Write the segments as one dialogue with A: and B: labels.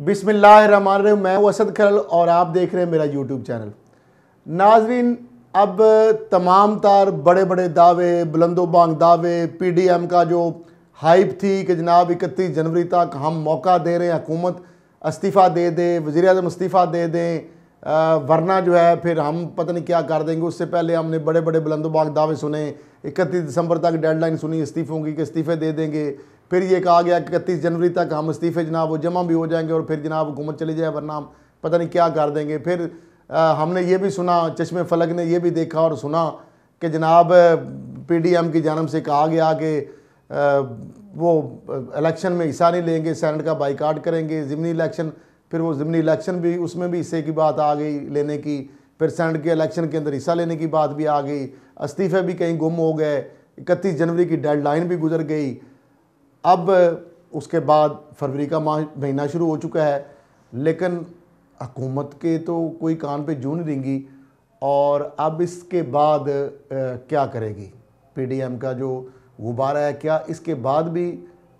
A: बिस्मिल्लाहिर्रहमानिर्रहीम। मैं हूं असद खलल और आप देख रहे हैं मेरा यूट्यूब चैनल। नाजरीन, अब तमाम तार बड़े बड़े दावे, बुलंदोबांग दावे, पीडीएम का जो हाइप थी कि जनाब 31 जनवरी तक हम मौका दे रहे हैं, हुकूमत इस्तीफ़ा दे दे, वज़ीर-ए-आज़म इस्तीफ़ा दे दें, वरना जो है फिर हम पता नहीं क्या कर देंगे। उससे पहले हमने बड़े बड़े बुलंदोबांग दावे सुने, 31 दिसंबर तक डेडलाइन सुनी इस्तीफ़ों की कि इस्तीफ़े दे देंगे। फिर ये कहा गया कि 31 जनवरी तक हम इस्तीफ़े जनाब वो जमा भी हो जाएंगे और फिर जनाब हुकूमत चली जाए, वरना हम पता नहीं क्या कर देंगे। फिर हमने ये भी सुना, चश्मे फलक ने ये भी देखा और सुना कि जनाब पीडीएम की जानब से कहा गया कि वो इलेक्शन में हिस्सा नहीं लेंगे, सेनेट का बाइकाट करेंगे, ज़िमनी इलेक्शन। फिर वो ज़िमनी इलेक्शन भी, उसमें भी हिस्से की बात आ गई लेने की। फिर सेनेट के इलेक्शन के अंदर हिस्सा लेने की बात भी आ गई। इस्तीफ़े भी कहीं गुम हो गए। 31 जनवरी की डेडलाइन भी गुजर गई। अब उसके बाद फरवरी का महीना शुरू हो चुका है, लेकिन हुकूमत के तो कोई कान पे जूं नहीं रेंगी। और अब इसके बाद क्या करेगी पीडीएम का जो गुब्बारा है, क्या इसके बाद भी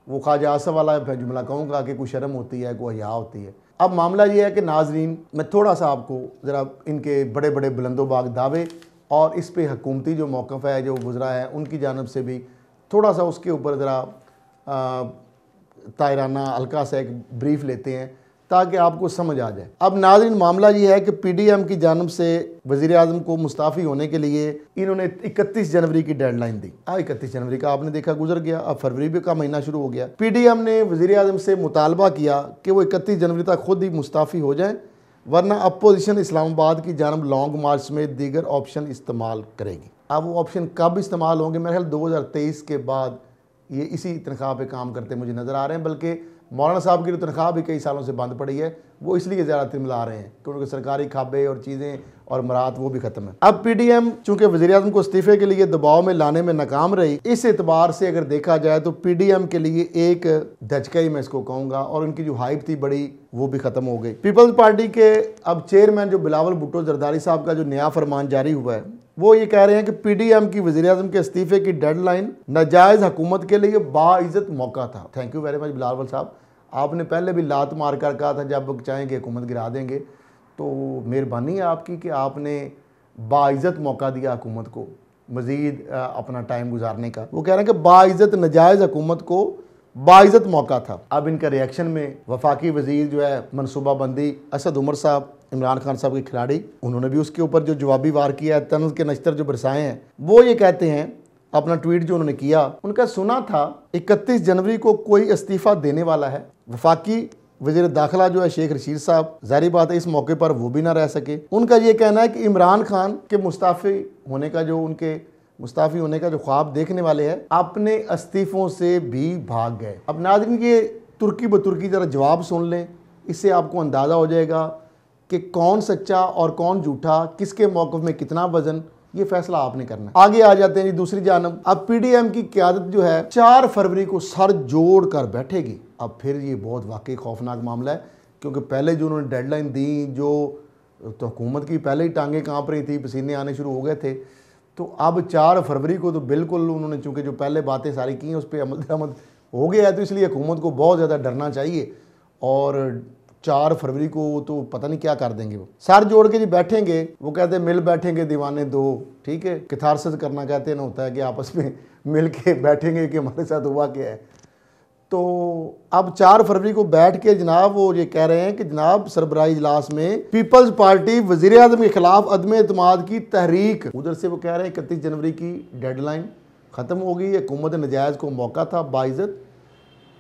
A: वो ख्वाजा आसफ वाला जुमला कहूँगा कि कोई शर्म होती है, कोई हया होती है। अब मामला ये है कि नाजरीन, मैं थोड़ा सा आपको ज़रा इनके बड़े बड़े बुलंदोबाग दावे और इस पे हुकूमती जो मौक़िफ़ है जो गुजरा है उनकी जानब से भी थोड़ा सा उसके ऊपर ज़रा तायराना हल्का सा एक ब्रीफ लेते हैं ताकि आपको समझ आ जाए। अब नाज़रीन, मामला ये है कि पीडीएम की जानब से वज़ीर-ए-आज़म को मुस्ताफ़ी होने के लिए इन्होंने 31 जनवरी की डेडलाइन दी। 31 जनवरी का आपने देखा गुजर गया, अब फरवरी भी का महीना शुरू हो गया। पीडीएम ने वज़ीर-ए-आज़म से मुतालबा किया कि वो 31 जनवरी तक खुद ही मुस्ताफ़ी हो जाएँ, वरना अपोजिशन इस्लामाबाद की जानब लॉन्ग मार्च समेत दीगर ऑप्शन इस्तेमाल करेगी। अब वो ऑप्शन कब इस्तेमाल होंगे? मेरे ख्याल 2023 के बाद ये इसी तनख्वाह पे काम करते मुझे नज़र आ रहे हैं। बल्कि मौलाना साहब की जो तनख्वाह भी कई सालों से बंद पड़ी है, वो इसलिए ज़्यादा तिमला रहे हैं क्योंकि सरकारी खाबे और चीज़ें और मरात वो भी ख़त्म है। अब पीडीएम चूँकि वज़ीर-ए-आज़म को इस्तीफ़े के लिए दबाव में लाने में नाकाम रही, इस एतबार से अगर देखा जाए तो पीडीएम के लिए एक धचका ही मैं इसको कहूँगा, और उनकी जो हाइप थी बड़ी, वो भी ख़त्म हो गई। पीपल्स पार्टी के अब चेयरमैन जो बिलावल भुट्टो जरदारी साहब का जो नया फरमान जारी हुआ है, वो ये कह रहे हैं कि पीडीएम की वज़ीर-ए-आज़म के इस्तीफ़े की डेडलाइन नाजायज़ हुकूमत के लिए बाइज़्ज़त मौका था। Thank you very much Bilawal साहब, आपने पहले भी लात मार कर कहा था जब चाहेंगे हुकूमत गिरा देंगे, तो मेहरबानी है आपकी कि आपने बाइज़्ज़त मौका दिया हुकूमत को मज़ीद अपना टाइम गुजारने का। वो कह रहे हैं कि बाइज़्ज़त नाजायज़ हुकूमत को बाइज़्ज़त मौका था। अब इनका रिएक्शन में वफाकी वज़ीर जो है मनसूबाबंदी असद उमर साहब, इमरान खान साहब के खिलाड़ी, उन्होंने भी उसके ऊपर जो जवाबी वार किया है, तंज़ के नश्तर जो बरसाए हैं, वो ये कहते हैं, अपना ट्वीट जो उन्होंने किया, उनका सुना था 31 जनवरी को कोई इस्तीफ़ा देने वाला है। वफाकी वज़ीर दाखिला जो है शेख रशीद साहब, ज़ाहिर बात है इस मौके पर वो भी ना रह सके। उनका ये कहना है कि इमरान खान के मुस्ताफ़ी होने का जो ख्वाब देखने वाले हैं, अपने इस्तीफ़ों से भी भाग गए। अब नाज़रीन, ये तुर्की ब तुर्की ज़रा जवाब सुन लें, इससे आपको अंदाज़ा हो जाएगा कि कौन सच्चा और कौन झूठा, किसके मौक़िफ़ में कितना वज़न, ये फैसला आपने करना है। आगे आ जाते हैं जी दूसरी जानब। अब पीडीएम की क़यादत जो है 4 फरवरी को सर जोड़ कर बैठेगी। अब फिर ये बहुत वाकई खौफनाक मामला है, क्योंकि पहले जो उन्होंने डेडलाइन दी, जो तो हुकूमत की पहले ही टांगें काँप रही थी, पसीने आने शुरू हो गए थे, तो अब 4 फरवरी को तो बिल्कुल उन्होंने, चूँकि जो पहले बातें सारी की हैं उस पर अमल दरामद हो गया है, तो इसलिए हुकूमत को बहुत ज़्यादा डरना चाहिए। और 4 फरवरी को तो पता नहीं क्या कर देंगे। वो सर जोड़ के जी बैठेंगे, वो कहते हैं मिल बैठेंगे दीवाने दो, ठीक है, कैथारसिस करना कहते हैं ना, होता है कि आपस में मिल के बैठेंगे कि हमारे साथ हुआ क्या है। तो अब 4 फरवरी को बैठ के जनाब वो ये कह रहे हैं कि जनाब सरबराही इजलास में पीपल्स पार्टी वज़ीर-ए-आज़म के खिलाफ अदम एतमाद की तहरीक, उधर से वो कह रहे हैं 31 जनवरी की डेडलाइन ख़त्म हो गई, हुकूमत नजायज़ को मौका था बाइज़्ज़त,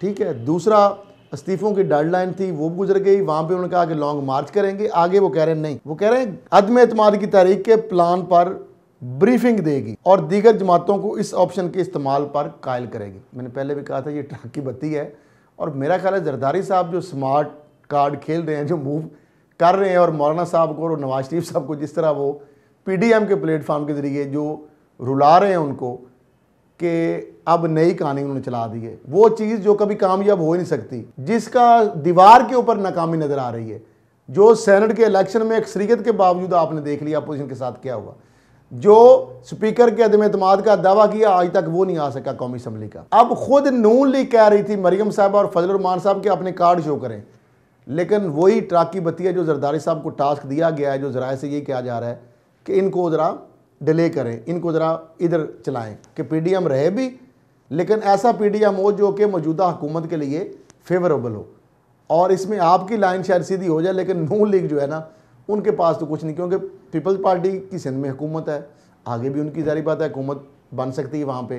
A: ठीक है। दूसरा, इस्तीफ़ों की डेडलाइन थी वो गुजर गई, वहाँ पे उन्होंने कहा कि लॉन्ग मार्च करेंगे। आगे वो कह रहे हैं नहीं, वो कह रहे हैं अदम एतमाद की तहरीक के प्लान पर ब्रीफिंग देगी और दीगर जमातों को इस ऑप्शन के इस्तेमाल पर कायल करेगी। मैंने पहले भी कहा था ये ट्रक की बत्ती है, और मेरा ख्याल है जरदारी साहब जो स्मार्ट कार्ड खेल रहे हैं, जो मूव कर रहे हैं, और मौलाना साहब को और नवाज शरीफ साहब को जिस तरह वो पीडीएम के प्लेटफार्म के ज़रिए जो रुला रहे हैं उनको, कि अब नई कहानी उन्होंने चला दी है, वो चीज़ जो कभी कामयाब हो ही नहीं सकती, जिसका दीवार के ऊपर नाकामी नज़र आ रही है, जो सेनेट के इलेक्शन में अक्सरियत के बावजूद आपने देख लिया अपोजिशन के साथ क्या हुआ, जो स्पीकर के अदम एतमाद का दावा किया आज तक वो नहीं आ सका कौमी असम्बली का। अब खुद नून लीग कह रही थी, मरियम साहब और फजल रहमान साहब के अपने कार्ड शो करें, लेकिन वही ट्रक की बत्ती है जो जरदारी साहब को टास्क दिया गया है, जो ज़राए से ये कहा जा रहा है कि इनको ज़रा डिले करें, इनको ज़रा इधर चलाएं कि PDM रहे भी, लेकिन ऐसा PDM हो जो कि मौजूदा हुकूमत के लिए फेवरेबल हो, और इसमें आपकी लाइन शायद सीधी हो जाए। लेकिन नून लीग जो है ना, उनके पास तो कुछ नहीं, क्योंकि पीपल्स पार्टी की सिंध में हुकूमत है, आगे भी उनकी जारी बात है हुकूमत बन सकती है वहाँ पे,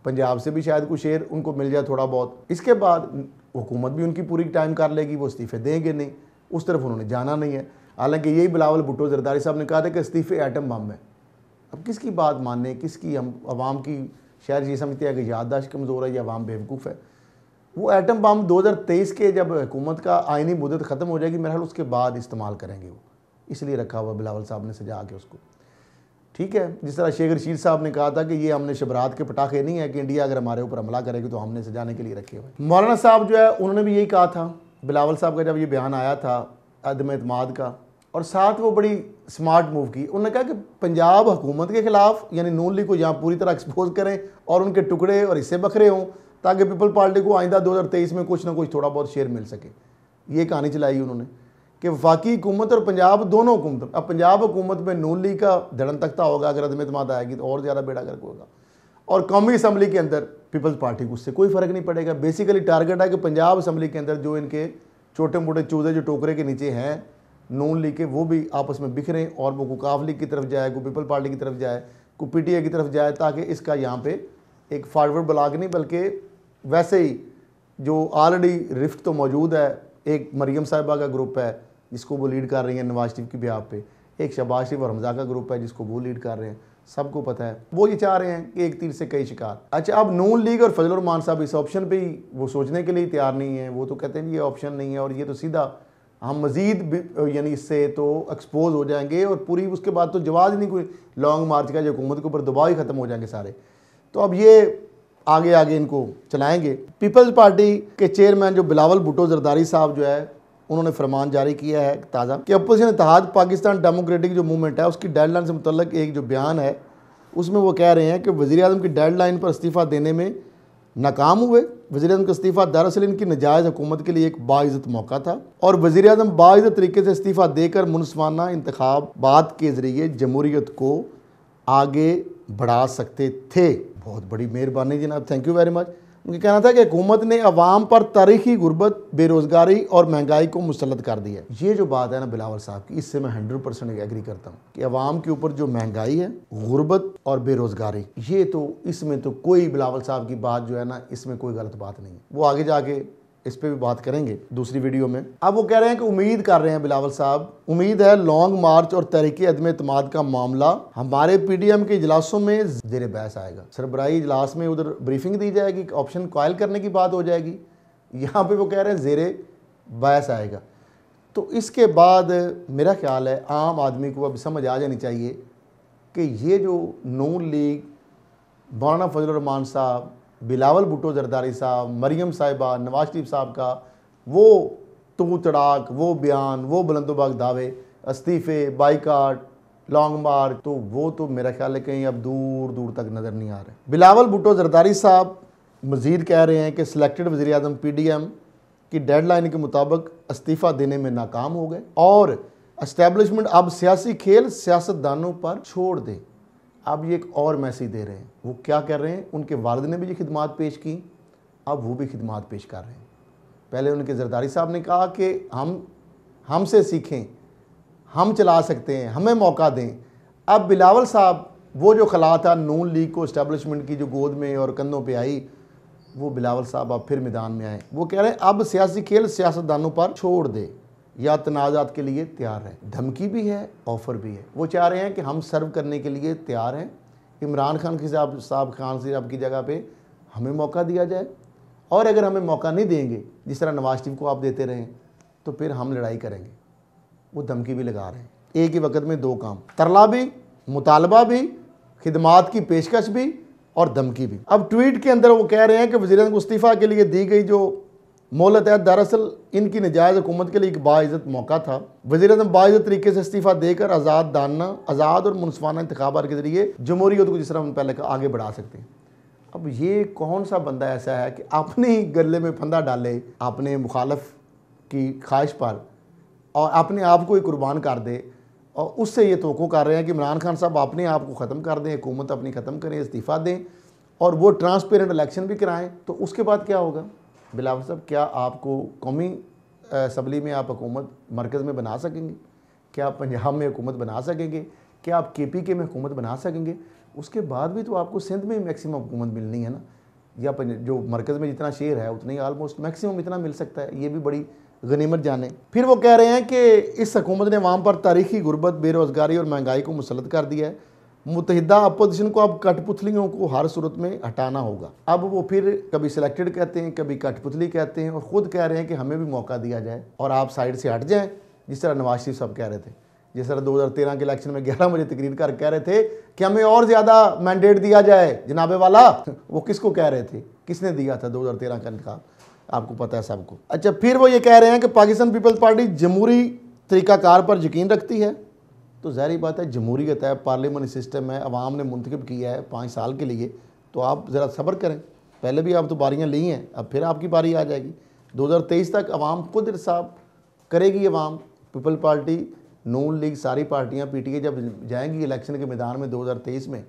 A: पंजाब से भी शायद कुछ शेयर उनको मिल जाए थोड़ा बहुत, इसके बाद हुकूमत भी उनकी पूरी टाइम कर लेगी, वो इस्तीफे देंगे नहीं, उस तरफ उन्होंने जाना नहीं है। हालांकि यही बिलावल भुट्टो जरदारी साहब ने कहा था कि इस्तीफे एटम बम है। अब किसकी बात मानने, किसकी, हम आवाम की शायद ये समझते हैं कि याददाश्त कमज़ोर है या आवाम बेवकूफ़ है। वो एटम बम 2023 के जब हुकूमत का आइनी मुद्दत ख़त्म हो जाएगी मेरे ख्याल उसके बाद इस्तेमाल करेंगे, वो इसलिए रखा हुआ बिलावल साहब ने सजा के उसको। ठीक है, जिस तरह शेख रशीद साहब ने कहा था कि ये हमने शबरात के पटाखे नहीं है कि इंडिया अगर हमारे ऊपर हमला करेगी तो हमने सजाने के लिए रखे हुए। मौलाना साहब जो है उन्होंने भी यही कहा था, बिलावल साहब का जब ये बयान आया था अदम एतमाद का, और साथ वो बड़ी स्मार्ट मूव की, उन्होंने कहा कि पंजाब हुकूमत के खिलाफ यानी नून लीग को यहाँ पूरी तरह एक्सपोज करें और उनके टुकड़े और हिस्से बखरे हों, ताकि पीपल पार्टी को आइंदा 2023 में कुछ ना कुछ थोड़ा बहुत शेयर मिल सके। ये कहानी चलाई उन्होंने कि वफाकी हुकूमत और पंजाब दोनों हुकूमत, अब पंजाब हुकूमत में नून लीग का धड़न तख्ता होगा, अगर अदम एतमाद आएगी तो और ज़्यादा बेड़ा गर्क होगा, और कौमी असम्बली के अंदर पीपल्स पार्टी को उससे कोई फ़र्क नहीं पड़ेगा। बेसिकली टारगेट है कि पंजाब असम्बली के अंदर जो इनके छोटे मोटे चूजे जो टोकरे के नीचे हैं नून लीग के, वो भी आपस में बिखरें, और वो को काफ लीग की तरफ जाए, को पीपल पार्टी की तरफ जाए, को PTA की तरफ जाए, ताकि इसका यहाँ पे एक फॉरवर्ड ब्लॉक नहीं बल्कि वैसे ही जो ऑलरेडी रिफ्ट तो मौजूद है, एक मरियम साहिबा का ग्रुप है जिसको वो लीड कर रही हैं नवाज शरीफ की बिहाफ पे, एक शहबाज शरीफ और हमजा का ग्रुप है जिसको वो लीड कर रहे हैं, सबको पता है। वो ये चाह रहे हैं कि एक तीर से कई शिकार। अच्छा, अब नून लीग और फजल रहमान साहब इस ऑप्शन पे ही वो सोचने के लिए तैयार नहीं है, वो तो कहते हैं ये ऑप्शन नहीं है और ये तो सीधा हम मज़ीद यानी इससे तो एक्सपोज हो जाएंगे और पूरी उसके बाद तो जवाब ही नहीं कोई लॉन्ग मार्च का, जो हुकूमत के ऊपर दबाव ही ख़त्म हो जाएंगे सारे। तो अब ये आगे आगे इनको चलाएंगे। पीपल्स पार्टी के चेयरमैन जो बिलावल भुट्टो जरदारी साहब जो है, उन्होंने फरमान जारी किया है ताज़ा कि अपोजिशन इत्तेहाद पाकिस्तान डेमोक्रेटिक जो मूवमेंट है उसकी डेडलाइन से मुतल्लिक एक जो बयान है उसमें वो कह रहे हैं कि वज़ीर-ए-आज़म की डेडलाइन पर इस्तीफ़ा देने में नाकाम हुए। वज़ीर-ए-आज़म का इस्तीफ़ा दरअसल इनकी नाजायज़ हुकूमत के लिए एक बाइज़्ज़त मौका था और वज़ीर-ए-आज़म बाइज़्ज़त तरीके से इस्तीफ़ा देकर मुनसिफाना इंतखाबात के ज़रिए जमहूरियत को आगे बढ़ा सकते थे। बहुत बड़ी मेहरबानी जनाब, थैंक यू वेरी मच। उनका कहना था कि हुकूमत ने अवाम पर तारीखी गुर्बत, बेरोज़गारी और महंगाई को मुसल्लत कर दिया है। ये जो बात है ना बिलावल साहब की, इससे मैं 100% एग्री करता हूँ कि अवाम के ऊपर जो महंगाई है, गुर्बत और बेरोज़गारी, ये तो इसमें तो कोई बिलावल साहब की बात जो है ना, इसमें कोई गलत बात नहीं है। वो आगे जाके इस पर भी बात करेंगे दूसरी वीडियो में। अब वो कह रहे हैं कि उम्मीद कर रहे हैं बिलावल साहब, उम्मीद है लॉन्ग मार्च और तहरीक अदम एतमाद का मामला हमारे PDM के इजलासों में ज़ेर बहस आएगा। सरबराही इजलास में उधर ब्रीफिंग दी जाएगी, ऑप्शन कॉयल करने की बात हो जाएगी, यहाँ पे वो कह रहे हैं ज़ेर बहस आएगा। तो इसके बाद मेरा ख्याल है आम आदमी को अब समझ आ जानी चाहिए कि ये जो नून लीग, मौलाना फजल रहमान साहब, बिलावल भुट्टो जरदारी साहब, मरियम साहिबा, नवाज शरीफ साहब का वो तू तड़ाक, वो बयान, वो बुलंदोबाग दावे, इस्तीफ़े, बाइकाट, लॉन्ग मार्च, तो वो तो मेरा ख्याल है कहीं अब दूर दूर तक नज़र नहीं आ रहे। बिलावल भुट्टो जरदारी साहब मज़ीद कह रहे हैं कि सिलेक्टेड वज़ीर-ए-आज़म PDM की डेडलाइन के मुताबिक इस्तीफ़ा देने में नाकाम हो गए और एस्टेब्लिशमेंट अब सियासी खेल सियासतदानों पर छोड़ दे। अब ये एक और मैसेज दे रहे हैं। वो क्या कर रहे हैं, उनके वालिद ने भी ये खिदमात पेश की, अब वो भी खिदमात पेश कर रहे हैं। पहले उनके जरदारी साहब ने कहा कि हमसे सीखें, हम चला सकते हैं, हमें मौका दें। अब बिलावल साहब वो जो खला था नून लीग को इस्टेब्लिशमेंट की जो गोद में और कंधों पे आई, वो बिलावल साहब अब फिर मैदान में आए। वो कह रहे हैं अब सियासी खेल सियासतदानों पर छोड़ दे या तनाज़ात के लिए तैयार है। धमकी भी है, ऑफ़र भी है। वो चाह रहे हैं कि हम सर्व करने के लिए तैयार हैं, इमरान खान की खान साहब की जगह पे हमें मौका दिया जाए, और अगर हमें मौका नहीं देंगे जिस तरह नवाज शरीफ को आप देते रहें तो फिर हम लड़ाई करेंगे। वो धमकी भी लगा रहे हैं। एक ही वक्त में दो काम, तरला भी, मुतालबा भी, खिदमात की पेशकश भी और धमकी भी। अब ट्वीट के अंदर वो कह रहे हैं कि वज़ीर-ए-आज़म को इस्तीफ़ा के लिए दी गई जो मोहलत है दरअसल इनकी नाजायज़ हुकूमत के लिए एक बाइज़्ज़त मौका था। वज़ीर-ए-आज़म बाइज़्ज़त तरीके से इस्तीफ़ा देकर आज़ाद और मुनसिफाना इंतखाबात के ज़रिए जमहूरियत को जिस तरह हम पहले आगे बढ़ा सकते हैं। अब ये कौन सा बंदा ऐसा है कि अपने ही गले में फंदा डाले अपने मुखालफ की ख्वाहिश पर और अपने आप को ही कुर्बान कर दे, और उससे ये तवक्को कर रहे हैं कि इमरान खान साहब अपने आप को ख़त्म कर दें, हुकूमत अपनी ख़त्म करें, इस्तीफ़ा दें और वो ट्रांसपेरेंट इलेक्शन भी कराएं, तो उसके बाद क्या होगा? बिलावल साहब, क्या आपको कौमी असम्बली में आप हुकूमत मरकज़ में बना सकेंगे? क्या आप पंजाब में हुकूमत बना सकेंगे? क्या आप KPK में हुकूमत बना सकेंगे? उसके बाद भी तो आपको सिंध में मैक्सिमम हुकूमत मिलनी है ना, या जो मरकज़ में जितना शेयर है उतना ही आलमोस्ट मैक्सिमम इतना मिल सकता है, ये भी बड़ी गनीमत जाने। फिर वो कह रहे हैं कि इस हुकूमत ने अवाम पर तारीखी गुर्बत, बेरोज़गारी और महंगाई को मुसल्लत कर दिया है, मुत्तहिदा अपोजिशन को अब कठपुतलियों को हर सूरत में हटाना होगा। अब वो फिर कभी सिलेक्टेड कहते हैं, कभी कठपुतली कहते हैं, और ख़ुद कह रहे हैं कि हमें भी मौका दिया जाए और आप साइड से हट जाएँ, जिस तरह नवाज शरीफ साहब कह रहे थे, जिस तरह 2013 के इलेक्शन में 11 बजे तकरीर कर कह रहे थे कि हमें और ज़्यादा मैंडेट दिया जाए जनाबे वाला। वो किसको कह रहे थे? किसने दिया था 2013 का इंतखाब? आपको पता है सबको। अच्छा, फिर वो ये कह रहे हैं कि पाकिस्तान पीपल्स पार्टी जमहूरी तरीक़ाकार पर यकीन रखती है। तो ज़ाहिर बात है, जमहूरियत है, पार्लियामेंट्री सिस्टम है, अवाम ने मुंतखब किया है 5 साल के लिए, तो आप ज़रा सब्र करें। पहले भी आप तो बारियाँ ली हैं, अब फिर आपकी बारी आ जाएगी। 2023 तक अवाम खुद इंसाफ करेगी। अवाम, पीपल पार्टी, नून लीग, सारी पार्टियाँ, PTI जब जाएंगी इलेक्शन के मैदान में 2023 में,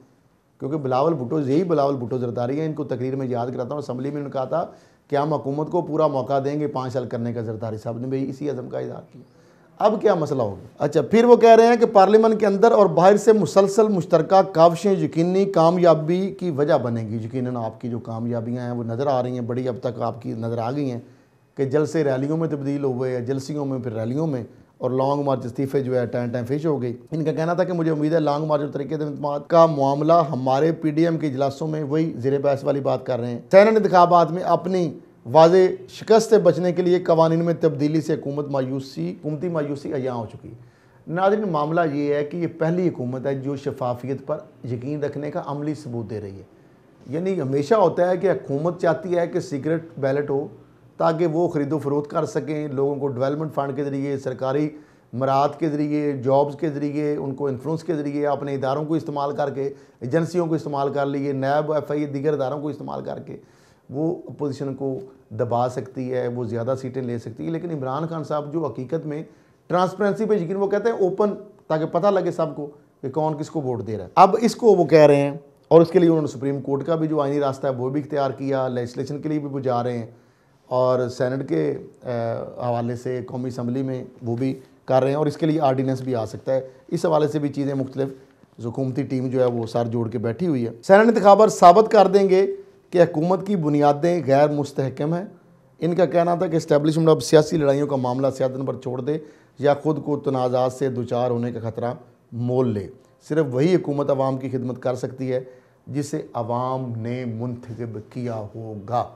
A: क्योंकि बिलावल भुट्टो, यही बिलावल भुट्टो जरदारी हैं, इनको तकरीर में याद कराता हूँ, असम्बली में उन्होंने कहा था कि हम हुकूमत को पूरा मौका देंगे 5 साल करने का। जरदारी साहब ने भी इसी अज़म का इज़हार किया। अब क्या मसला होगा? अच्छा, फिर वो कह रहे हैं कि पार्लियामेंट के अंदर और बाहर से मुसलसल मुश्तरका काविशें यकीनी कामयाबी की वजह बनेंगी। यकीनन आपकी जो कामयाबियाँ हैं वो नज़र आ रही हैं, बड़ी अब तक आपकी नज़र आ गई हैं कि जलसे रैलियों में तब्दील हुए हैं, जलसियों में, फिर रैलियों में, और लॉन्ग मार्च इस्तीफ़े जो है टाइम फिश हो गई। इनका कहना था कि मुझे उम्मीद है लॉन्ग मार्च और तरीके का मामला हमारे PDM के इजलासों में, वही ज़ेर बहस वाली बात कर रहे हैं, सैनन इंतखाबात में अपनी वाज़े शिकस्त से बचने के लिए कवानीन में तब्दीली से हुकूमती मायूसी अया हो चुकी है। नाज़रीन, मामला ये है कि ये पहली हुकूमत है जो शफाफियत पर यकीन रखने का अमली सबूत दे रही है। यानी हमेशा होता है कि हुकूमत चाहती है कि सीक्रेट बैलेट हो ताकि वो ख़रीदो फरोख्त कर सकें, लोगों को डेवलपमेंट फ़ंड के ज़रिए, सरकारी मराहत के ज़रिए, जॉब्स के ज़रिए, उनको इन्फ्लुएंस के ज़रिए, अपने इदारों को इस्तेमाल करके, एजेंसियों को इस्तेमाल कर लिए, नैब, FI, दीगर इदारों को इस्तेमाल करके वो अपोजिशन को दबा सकती है, वो ज़्यादा सीटें ले सकती है। लेकिन इमरान खान साहब जो हकीकत में ट्रांसपेरेंसी पे यकीन, वो कहते हैं ओपन, ताकि पता लगे सबको कि कौन किसको वोट दे रहा है। अब इसको वो कह रहे हैं, और उसके लिए उन्होंने सुप्रीम कोर्ट का भी जो आइनी रास्ता है वो भी इख्तियार किया, लेजिस्लेशन के लिए भी वो जा रहे हैं, और सेनेट के हवाले से कौमी असम्बली में वो भी कर रहे हैं, और इसके लिए आर्डीनेंस भी आ सकता है। इस हवाले से भी चीज़ें मुख्तलिफ हुकूमती टीम जो है वो सर जोड़ के बैठी हुई है। सेनेट इंतखाबात साबित कर देंगे कि हुकूमत की बुनियादें गैर मुस्तहकम हैं। इनका कहना था कि इस्टेबलिशमेंट अब सियासी लड़ाइयों का मामला सियासत पर छोड़ दे या ख़ुद को तनाज़ात से दुचार होने का ख़तरा मोल ले। सिर्फ वही हुकूमत अवाम की खिदमत कर सकती है जिसे अवाम ने मुंतखब किया होगा।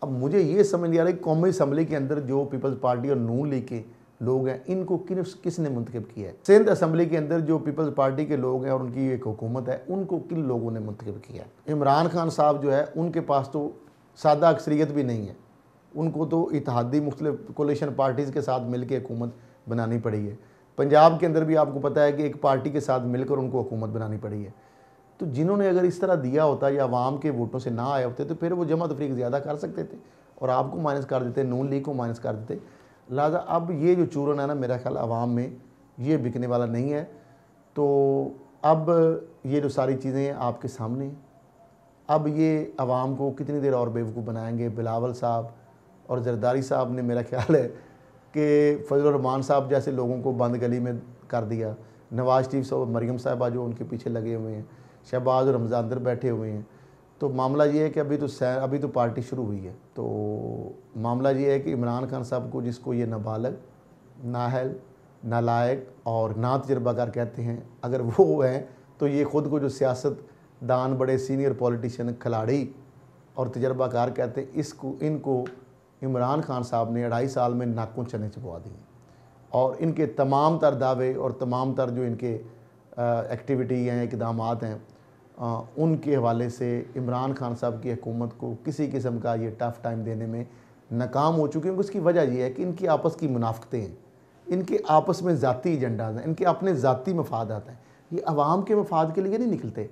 A: अब मुझे ये समझ नहीं आ रहा है कौमी असम्बली के अंदर जो पीपल्स पार्टी और नून लीग के लोग हैं, इनको किसने मुंतखब किया है? सिंध असम्बली के अंदर जो पीपल्स पार्टी के लोग हैं और उनकी एक हुकूमत है, उनको किन लोगों ने मुंतखब किया है? इमरान खान साहब जो है, उनके पास तो सादा अक्सरियत भी नहीं है, उनको तो इत्तेहादी मुख्तलिफ कोलिशन पार्टीज़ के साथ मिल के हुकूमत बनानी पड़ी है। पंजाब के अंदर भी आपको पता है कि एक पार्टी के साथ मिलकर उनको हुकूमत बनानी पड़ी है। तो जिन्होंने अगर इस तरह दिया होता या आवाम के वोटों से ना आए होते तो फिर वो जमा तफरीक ज़्यादा कर सकते थे और आपको माइनस कर देते, नून लीग को माइनस कर देते। लिहाजा अब ये जो चूरन है ना, मेरा ख्याल आवाम में ये बिकने वाला नहीं है। तो अब ये जो सारी चीज़ें आपके सामने हैं, अब ये आवाम को कितनी देर और बेवकूफ़ बनाएंगे? बिलावल साहब और जरदारी साहब ने, मेरा ख्याल है कि फजल रहमान साहब जैसे लोगों को बंद गली में कर दिया। नवाज शरीफ साहब, मरीम साहबा जो उनके पीछे लगे हुए हैं, शहबाज और रमज़ान अंदर बैठे हुए हैं। तो मामला ये है कि अभी तो पार्टी शुरू हुई है। तो मामला ये है कि इमरान खान साहब को, जिसको ये नाबालग, नाअहल, नालायक और ना तजर्बाकार कहते हैं, अगर वो हैं तो ये ख़ुद को जो सियासतदान, बड़े सीनियर पॉलिटिशियन, खिलाड़ी और तजर्बाकार कहते हैं, इनको इमरान खान साहब ने 2.5 साल में नाखून चने चबवा दिए। और इनके तमाम तर दावे और तमाम तर जो इनके एक्टिविटी हैं, इक़दामात हैं, उनके हवाले से इमरान खान साहब की हुकूमत को किसी किस्म का ये टफ़ टाइम देने में नाकाम हो चुके हैं। उसकी वजह यह है कि इनकी आपस की मुनाफ़क़तें हैं, इनके आपस में ज़ाती एजेंडाज हैं, इनके अपने ज़ाती मफादात हैं। ये आवाम के मफाद के लिए नहीं निकलते,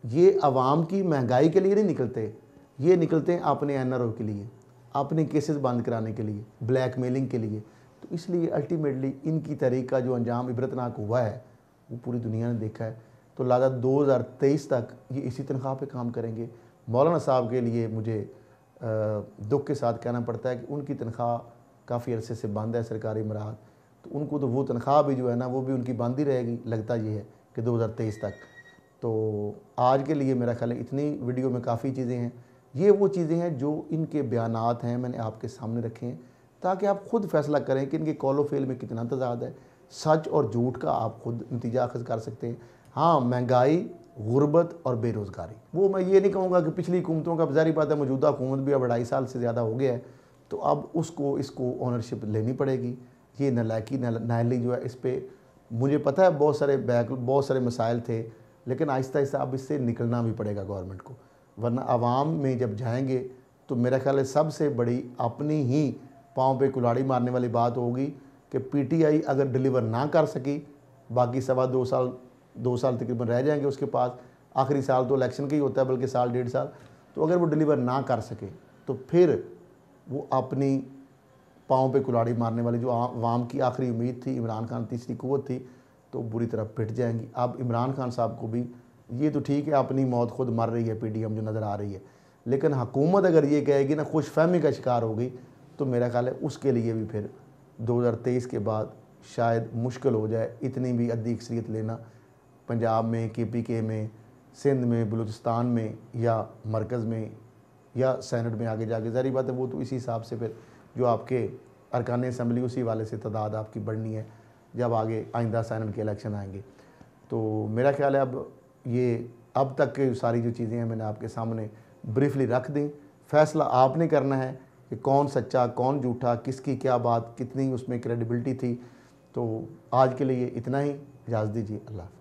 A: ये आवाम की महंगाई के लिए नहीं निकलते, ये निकलते हैं अपने NRO के लिए, अपने केसेस बंद कराने के लिए, ब्लैकमेलिंग के लिए। तो इसलिए अल्टीमेटली इनकी तहरीक का जो अंजाम इबरतनाक हुआ है वो पूरी दुनिया ने देखा है। तो लिहाजा 2023 तक ये इसी तनख्वाह पे काम करेंगे। मौलाना साहब के लिए मुझे दुख के साथ कहना पड़ता है कि उनकी तनख्वाह काफ़ी अरसे से बंद है, सरकारी मराहत। तो उनको तो वो तनख्वाह भी जो है ना वो भी उनकी बंद ही रहेगी, लगता ये है कि 2023 तक। तो आज के लिए मेरा ख्याल है इतनी वीडियो में काफ़ी चीज़ें हैं। ये वो चीज़ें हैं जो इनके बयानात हैं, मैंने आपके सामने रखे हैं ताकि आप खुद फैसला करें कि इनके कौलो फेल में कितना तजाद है। सच और झूठ का आप खुद नतीजा अखज़ कर सकते हैं। हाँ, महंगाई, गुर्बत और बेरोज़गारी, वो मैं ये नहीं कहूँगा कि पिछली हुकूमतों का, ज़ाहिर बात है मौजूदा हुकूमत भी अब 2.5 साल से ज़्यादा हो गया है, तो अब इसको ओनरशिप लेनी पड़ेगी। ये नलायकी नाअहली जो है, इस पर मुझे पता है बहुत सारे मसाइल थे, लेकिन आहिस्ता आहिस्ता अब इससे निकलना भी पड़ेगा गवर्नमेंट को, वरना आवाम में जब जाएंगे तो मेरा ख्याल है सबसे बड़ी अपनी ही पाँव पे कुल्हाड़ी मारने वाली बात होगी कि पीटीआई अगर डिलीवर ना कर सकी, बाकी 2 साल तकरीबन रह जाएंगे उसके पास। आखिरी साल तो इलेक्शन का ही होता है, बल्कि साल 1.5 साल। तो अगर वो डिलीवर ना कर सके तो फिर वो अपनी पाँव पे कुल्हाड़ी मारने वाली जो आवाम की आखिरी उम्मीद थी, इमरान खान तीसरी कुव्वत थी, तो बुरी तरह पिट जाएंगी। अब इमरान खान साहब को भी ये तो ठीक है अपनी मौत खुद मर रही है, पीडीएम जो नज़र आ रही है, लेकिन हुकूमत अगर ये कहेगी ना खुश फहमी का शिकार होगी, तो मेरा ख्याल है उसके लिए भी फिर 2023 के बाद शायद मुश्किल हो जाए इतनी भी अद्दी अक्सरियत लेना पंजाब में, KPK में, सिंध में, बलूचिस्तान में या मरकज़ में या सेनेट में आगे जाके। ज़ाहिर बात है वो तो इसी हिसाब से फिर जो आपके अरकान असम्बली उसी वाले से तादाद आपकी बढ़नी है जब आगे आइंदा सेनेट के इलेक्शन आएंगे। तो मेरा ख्याल है अब तक के सारी जो चीज़ें हैं मैंने आपके सामने ब्रीफली रख दी। फ़ैसला आपने करना है कि कौन सच्चा कौन झूठा, किसकी क्या बात, कितनी उसमें क्रेडिबिलिटी थी। तो आज के लिए इतना ही, इजाज़त दीजिए। अल्लाह।